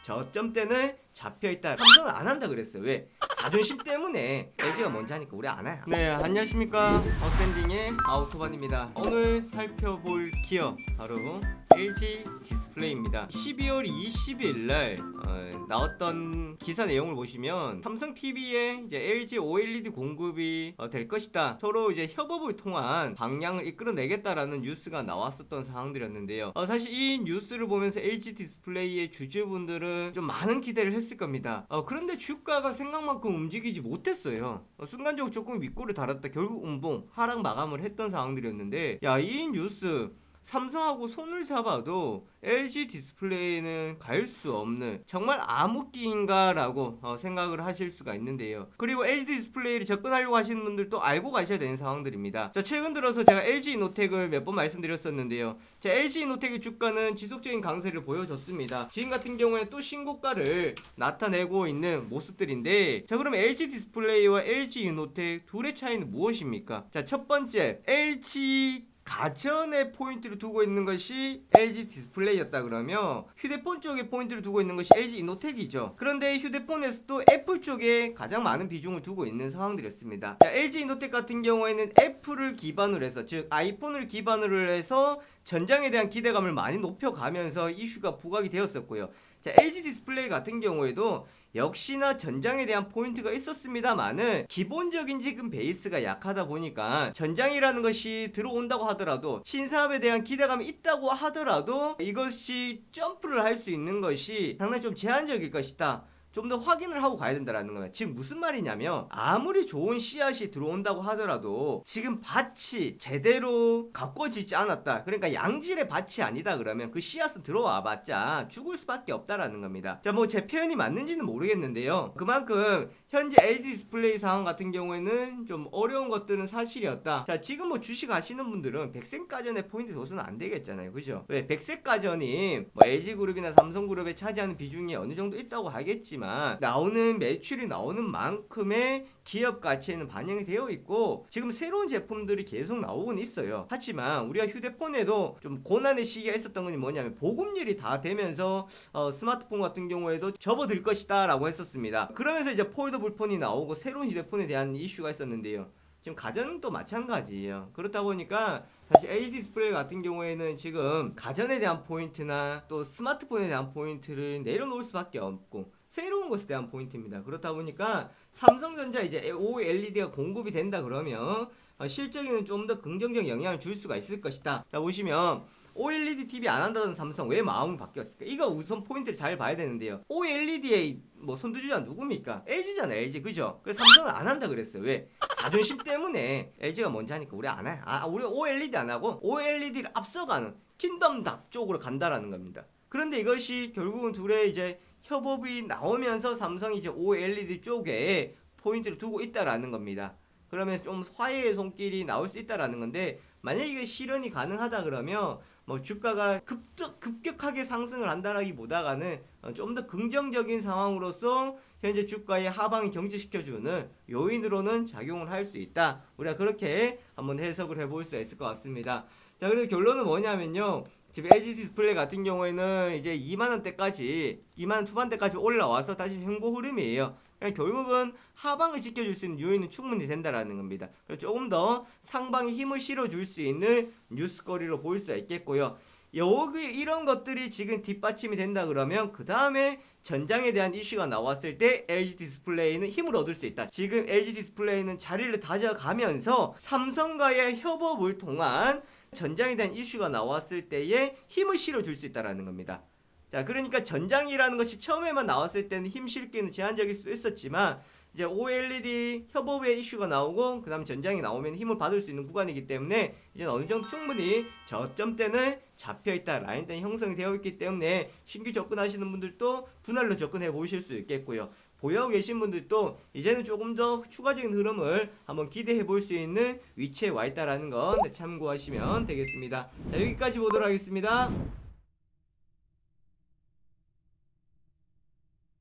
저점대는 잡혀있다. 삼성은 안 한다 그랬어요. 왜? 자존심 때문에. LG가 먼저 하니까 우리 안 해. 네, 안녕하십니까. 아웃스탠딩의 아우토반입니다. 오늘 살펴볼 기업 바로 LG 디스플레이입니다. 12월 20일 날 나왔던 기사 내용을 보시면 삼성 TV에 이제 LG OLED 공급이 될 것이다. 서로 이제 협업을 통한 방향을 이끌어내겠다라는 뉴스가 나왔었던 상황들이었는데요. 사실 이 뉴스를 보면서 LG 디스플레이의 주주분들은 좀 많은 기대를 했을 겁니다. 그런데 주가가 생각만큼 움직이지 못했어요. 순간적으로 조금 윗골을 달았다. 결국 운봉 하락 마감을 했던 상황들이었는데, 야, 이 뉴스 삼성하고 손을 잡아도 LG 디스플레이는 갈 수 없는 정말 암흑기인가라고 생각을 하실 수가 있는데요. 그리고 LG 디스플레이를 접근하려고 하시는 분들도 알고 가셔야 되는 상황들입니다. 자, 최근 들어서 제가 LG 이노텍을 몇 번 말씀드렸었는데요. 자, LG 이노텍의 주가는 지속적인 강세를 보여줬습니다. 지금 같은 경우에 또 신고가를 나타내고 있는 모습들인데, 자, 그럼 LG 디스플레이와 LG 이노텍 둘의 차이는 무엇입니까? 자, 첫 번째, LG 가전에 포인트를 두고 있는 것이 LG 디스플레이였다 그러면 휴대폰 쪽에 포인트를 두고 있는 것이 LG 이노텍이죠. 그런데 휴대폰에서도 애플 쪽에 가장 많은 비중을 두고 있는 상황들이었습니다. 자, LG 이노텍 같은 경우에는 애플을 기반으로 해서, 즉 아이폰을 기반으로 해서 전장에 대한 기대감을 많이 높여가면서 이슈가 부각이 되었었고요. 자, LG 디스플레이 같은 경우에도 역시나 전장에 대한 포인트가 있었습니다만은 기본적인 지금 베이스가 약하다 보니까 전장이라는 것이 들어온다고 하더라도, 신사업에 대한 기대감이 있다고 하더라도 이것이 점프를 할 수 있는 것이 상당히 좀 제한적일 것이다. 좀 더 확인을 하고 가야 된다는 거예요. 지금 무슨 말이냐면, 아무리 좋은 씨앗이 들어온다고 하더라도 지금 밭이 제대로 가꿔지지 않았다. 그러니까 양질의 밭이 아니다 그러면 그 씨앗은 들어와 봤자 죽을 수밖에 없다라는 겁니다. 자, 뭐 제 표현이 맞는지는 모르겠는데요. 그만큼 현재 LG 디스플레이 상황 같은 경우에는 좀 어려운 것들은 사실이었다. 자, 지금 뭐 주식 하시는 분들은 백색가전에 포인트 둬서는 안 되겠잖아요. 그죠? 왜? 백색가전이 뭐 LG그룹이나 삼성그룹에 차지하는 비중이 어느 정도 있다고 하겠지만, 나오는 매출이 나오는 만큼의 기업 가치에는 반영이 되어 있고, 지금 새로운 제품들이 계속 나오곤 있어요. 하지만 우리가 휴대폰에도 좀 고난의 시기가 있었던 것이 뭐냐면, 보급률이 다 되면서 스마트폰 같은 경우에도 접어들 것이다 라고 했었습니다. 그러면서 이제 폴더블 폰이 나오고 새로운 휴대폰에 대한 이슈가 있었는데요. 지금 가전은 또 마찬가지예요. 그렇다 보니까 사실 LG 디스플레이 같은 경우에는 지금 가전에 대한 포인트나 또 스마트폰에 대한 포인트를 내려놓을 수밖에 없고, 새로운 것에 대한 포인트입니다. 그렇다 보니까 삼성전자 이제 OLED가 공급이 된다 그러면 실적에는 좀 더 긍정적 영향을 줄 수가 있을 것이다. 자, 보시면 OLED TV 안 한다던 삼성 왜 마음이 바뀌었을까? 이거 우선 포인트를 잘 봐야 되는데요. OLED에 뭐 선두주자 누굽니까? LG잖아, LG. 그죠? 그래서 삼성은 안 한다 그랬어요. 왜? 자존심 때문에. LG가 먼저 하니까 우리 안 해. 우리 OLED 안 하고 OLED를 앞서가는 킹덤답 쪽으로 간다라는 겁니다. 그런데 이것이 결국은 둘의 이제 협업이 나오면서 삼성이 이제 OLED 쪽에 포인트를 두고 있다라는 겁니다. 그러면 좀 화해의 손길이 나올 수 있다라는 건데, 만약에 이게 실현이 가능하다 그러면 뭐 주가가 급격하게 상승을 한다라기보다는 좀 더 긍정적인 상황으로서 현재 주가의 하방이 경직시켜주는 요인으로는 작용을 할 수 있다. 우리가 그렇게 한번 해석을 해볼 수 있을 것 같습니다. 자, 그래서 결론은 뭐냐면요. 지금 LG 디스플레이 같은 경우에는 이제 2만원대까지, 2만원 초반대까지 올라와서 다시 횡보 흐름이에요. 그러니까 결국은 하방을 지켜줄 수 있는 요인은 충분히 된다라는 겁니다. 조금 더 상방에 힘을 실어줄 수 있는 뉴스거리로 볼 수 있겠고요. 여기 이런 것들이 지금 뒷받침이 된다 그러면 그 다음에 전장에 대한 이슈가 나왔을 때 LG 디스플레이는 힘을 얻을 수 있다. 지금 LG 디스플레이는 자리를 다져가면서 삼성과의 협업을 통한 전장에 대한 이슈가 나왔을 때에 힘을 실어줄 수 있다는 겁니다. 자, 그러니까 전장이라는 것이 처음에만 나왔을 때는 힘 실기는 제한적일 수 있었지만, 이제 OLED 협업의 이슈가 나오고 그 다음 전장이 나오면 힘을 받을 수 있는 구간이기 때문에 이제 어느 정도 충분히 저점대는 잡혀있다, 라인대는 형성이 되어 있기 때문에 신규 접근하시는 분들도 분할로 접근해 보실 수 있겠고요. 보유하고 계신 분들도 이제는 조금 더 추가적인 흐름을 한번 기대해 볼 수 있는 위치에 와 있다라는 건 참고하시면 되겠습니다. 자, 여기까지 보도록 하겠습니다.